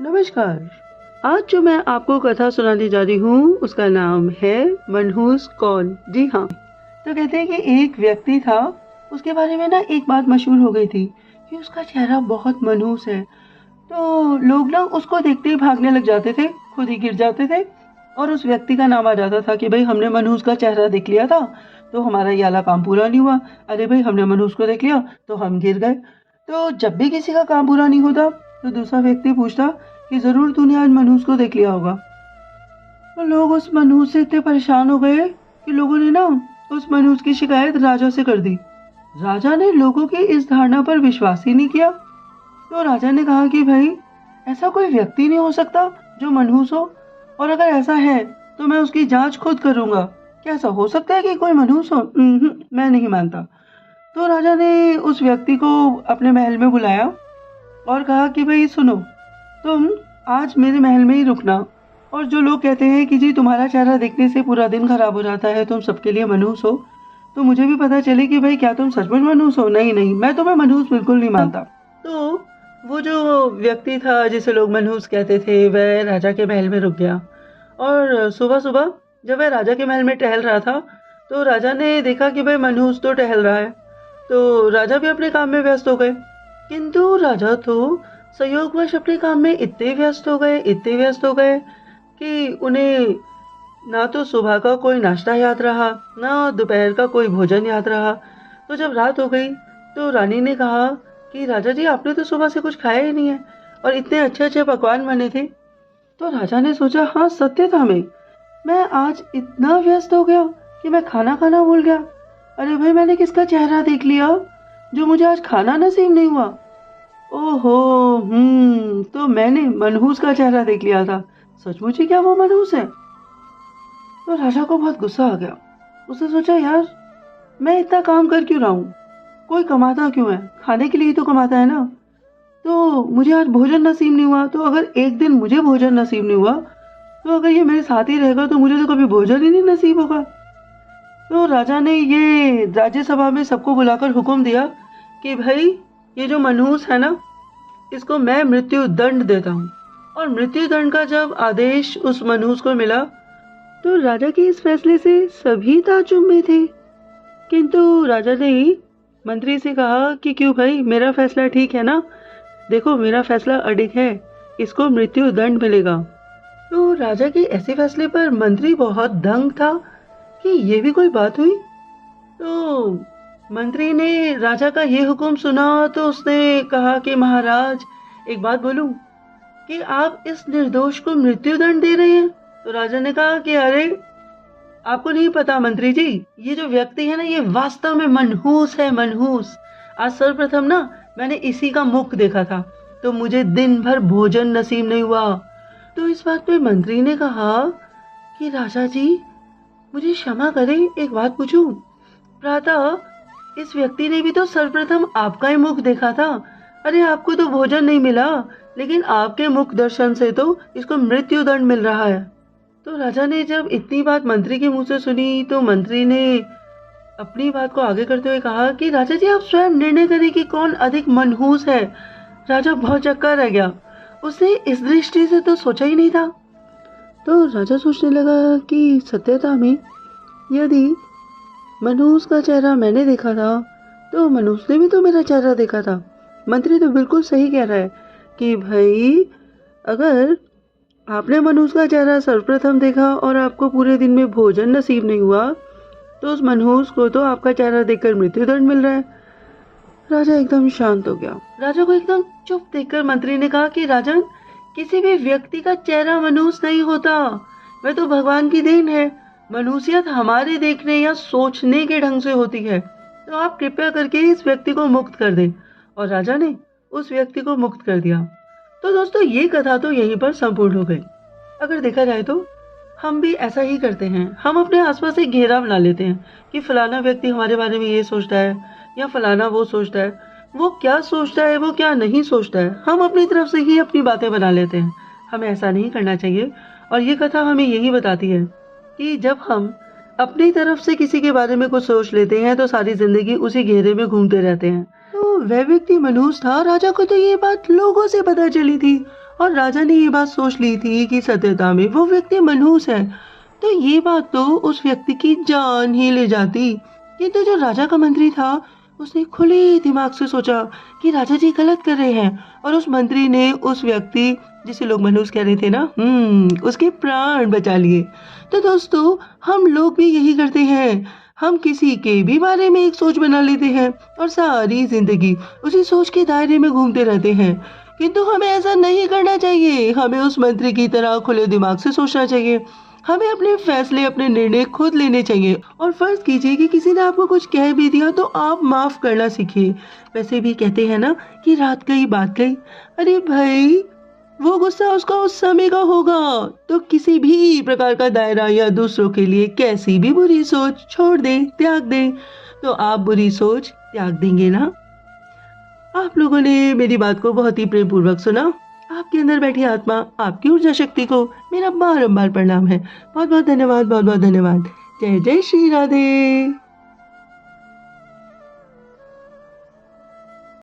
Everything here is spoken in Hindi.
नमस्कार। आज जो मैं आपको कथा सुनाने जा रही हूँ उसका नाम है मनहूस कौन। जी हाँ, तो कहते हैं कि एक व्यक्ति था, उसके बारे में ना एक बात मशहूर हो गई थी कि उसका चेहरा बहुत मनहूस है। तो लोग ना उसको देखते ही भागने लग जाते थे, खुद ही गिर जाते थे और उस व्यक्ति का नाम आ जाता था कि भाई हमने मनहूस का चेहरा देख लिया था तो हमारा ये वाला काम पूरा नहीं हुआ। अरे भाई हमने मनहूस को देख लिया तो हम गिर गए। तो जब भी किसी का काम पूरा नहीं होता तो दूसरा व्यक्ति पूछता कि जरूर तूने आज मनहूस को देख लिया होगा। तो लोग उस मनहूस से इतने परेशान हो गए कि लोगों ने ना उस मनहूस की शिकायत राजा से कर दी। राजा ने लोगों की इस धारणा पर विश्वास ही नहीं किया। तो राजा ने कहा कि भाई ऐसा कोई व्यक्ति नहीं हो सकता जो मनहूस हो, और अगर ऐसा है तो मैं उसकी जांच खुद करूंगा। क्या ऐसा हो सकता है कि कोई मनहूस हो? मैं नहीं मानता। तो राजा ने उस व्यक्ति को अपने महल में बुलाया और कहा कि भाई सुनो, तुम आज मेरे महल में ही रुकना, और जो लोग कहते हैं कि जी तुम्हारा चेहरा देखने से पूरा दिन खराब हो जाता है, तुम सबके लिए मनहूस हो, तो मुझे भी पता चले कि भाई क्या तुम सचमुच मनहूस हो। नहीं नहीं, मैं तुम्हें मनहूस बिल्कुल नहीं मानता। तो वो जो व्यक्ति था जिसे लोग मनहूस कहते थे वह राजा के महल में रुक गया, और सुबह सुबह जब वह राजा के महल में टहल रहा था तो राजा ने देखा कि भाई मनहूस तो टहल रहा है। तो राजा भी अपने काम में व्यस्त हो गए, किंतु राजा तो संयोगवश अपने काम में इतने व्यस्त हो गए कि उन्हें ना तो सुबह का कोई नाश्ता याद रहा, ना दोपहर का कोई भोजन याद रहा। तो जब रात हो गई तो रानी ने कहा कि राजा जी आपने तो सुबह से कुछ खाया ही नहीं है और इतने अच्छे अच्छे पकवान बने थे। तो राजा ने सोचा हाँ सत्य था, मैं आज इतना व्यस्त हो गया कि मैं खाना खाना भूल गया। अरे भाई मैंने किसका चेहरा देख लिया जो मुझे आज खाना नसीब नहीं हुआ। ओहो, तो मैंने मनहूस का चेहरा देख लिया था। सचमुच ही क्या वो मनहूस है? तो राजा को बहुत गुस्सा आ गया। उसने सोचा यार मैं इतना काम कर क्यों रहा हूँ, कोई कमाता क्यों है? खाने के लिए तो कमाता है ना। तो मुझे आज भोजन नसीब नहीं हुआ, तो अगर एक दिन मुझे भोजन नसीब नहीं हुआ तो अगर ये मेरे साथ ही रहेगा तो मुझे तो कभी भोजन ही नहीं नसीब होगा। तो राजा ने ये राज्यसभा में सबको बुलाकर हुक्म दिया कि भाई ये जो मनहूस है ना, इसको मैं मृत्यु दंड देता हूँ। और मृत्यु दंड का जब आदेश उस मनहूस को मिला तो राजा के इस फैसले से सभी ताज्जुब में थे, किंतु राजा ने मंत्री से कहा कि क्यों भाई मेरा फैसला ठीक है ना, देखो मेरा फैसला अडिग है, इसको मृत्यु दंड मिलेगा। तो राजा के ऐसे फैसले पर मंत्री बहुत दंग था कि ये भी कोई बात हुई। तो मंत्री ने राजा का ये हुक्म सुना तो उसने कहा कि महाराज एक बात बोलूं कि आप इस निर्दोष को मृत्यु दंड दे रहे हैं। तो राजा ने कहा कि अरे आपको नहीं पता मंत्री जी, ये जो व्यक्ति है ना ये वास्तव में मनहूस है, मनहूस। आज सर्वप्रथम ना मैंने इसी का मुख देखा था तो मुझे दिन भर भोजन नसीब नहीं हुआ। तो इस बात पे मंत्री ने कहा कि राजा जी मुझे क्षमा करें, एक बात पूछूं? प्रातः इस व्यक्ति ने भी तो सर्वप्रथम आपका ही मुख देखा था। अरे आपको तो भोजन नहीं मिला, लेकिन आपके मुख दर्शन से तो इसको मृत्यु दंड मिल रहा है। तो राजा ने जब इतनी बात मंत्री के मुंह से सुनी तो मंत्री ने अपनी बात को आगे करते हुए कहा कि राजा जी आप स्वयं निर्णय करें कि कौन अधिक मनहूस है। राजा बहुत चक्का रह गया, उसने इस दृष्टि से तो सोचा ही नहीं था। तो राजा सोचने लगा कि सत्यता में यदि मनहूस का चेहरा मैंने देखा था तो मनहूस ने भी तो मेरा चेहरा देखा था। मंत्री तो बिल्कुल सही कह रहा है कि भाई अगर आपने मनहूस का चेहरा सर्वप्रथम देखा और आपको पूरे दिन में भोजन नसीब नहीं हुआ तो उस मनहूस को तो आपका चेहरा देखकर मृत्युदंड मिल रहा है। राजा एकदम शांत हो गया। राजा को एकदम चुप देखकर मंत्री ने कहा कि राजन किसी भी व्यक्ति का चेहरा मनहूस नहीं होता, वह तो भगवान की देन है। मनहूसियत हमारे देखने या सोचने के ढंग से होती है, तो आप कृपया करके इस व्यक्ति को मुक्त कर दें। और राजा ने उस व्यक्ति को मुक्त कर दिया। तो दोस्तों ये कथा तो यहीं पर संपूर्ण हो गई। अगर देखा जाए तो हम भी ऐसा ही करते हैं, हम अपने आसपास एक घेरा बना लेते हैं कि फलाना व्यक्ति हमारे बारे में ये सोचता है या फलाना वो सोचता है। वो क्या सोचता है, वो क्या नहीं सोचता है, हम अपनी तरफ से ही अपनी बातें बना लेते हैं। हमें ऐसा नहीं करना चाहिए। और ये कथा हमें यही बताती है कि जब हम अपनी तरफ से किसी के बारे में कुछ सोच लेते हैं तो सारी जिंदगी उसी घेरे में घूमते रहते हैं। तो वह व्यक्ति मनहूस था। राजा को तो ये बात लोगों से पता चली थी और राजा ने ये बात सोच ली थी कि सत्यता में वो व्यक्ति मनहूस है, तो ये बात तो उस व्यक्ति की जान ही ले जाती। किंतु जो राजा का मंत्री था उसने खुले दिमाग से सोचा कि राजा जी गलत कर रहे हैं, और उस मंत्री ने उस व्यक्ति जिसे लोग मनहूस कह रहे थे ना, उसके प्राण बचा लिए। तो दोस्तों, हम लोग भी यही करते हैं। हम किसी के भी बारे में एक सोच बना लेते हैं और सारी जिंदगी उसी सोच के दायरे में घूमते रहते हैं। किंतु हमें ऐसा नहीं करना चाहिए। हमें उस मंत्री की तरह खुले दिमाग से सोचना चाहिए। हमें अपने फैसले, अपने निर्णय खुद लेने चाहिए। और फर्ज कीजिए कि किसी ने आपको कुछ कह भी दिया तो आप माफ करना सीखिए। वैसे भी कहते हैं ना कि रात गई बात गई। अरे भाई, वो गुस्सा उसका उस समय का होगा, तो किसी भी प्रकार का दायरा या दूसरों के लिए कैसी भी बुरी सोच छोड़ दें, त्याग दें। तो आप बुरी सोच त्याग देंगे ना? आप लोगों ने मेरी बात को बहुत ही प्रेम पूर्वक सुना। आपके अंदर बैठी आत्मा, आपकी ऊर्जा शक्ति को मेरा बारंबार प्रणाम है। बहुत बहुत धन्यवाद, बहुत बहुत धन्यवाद। जय जय श्री राधे।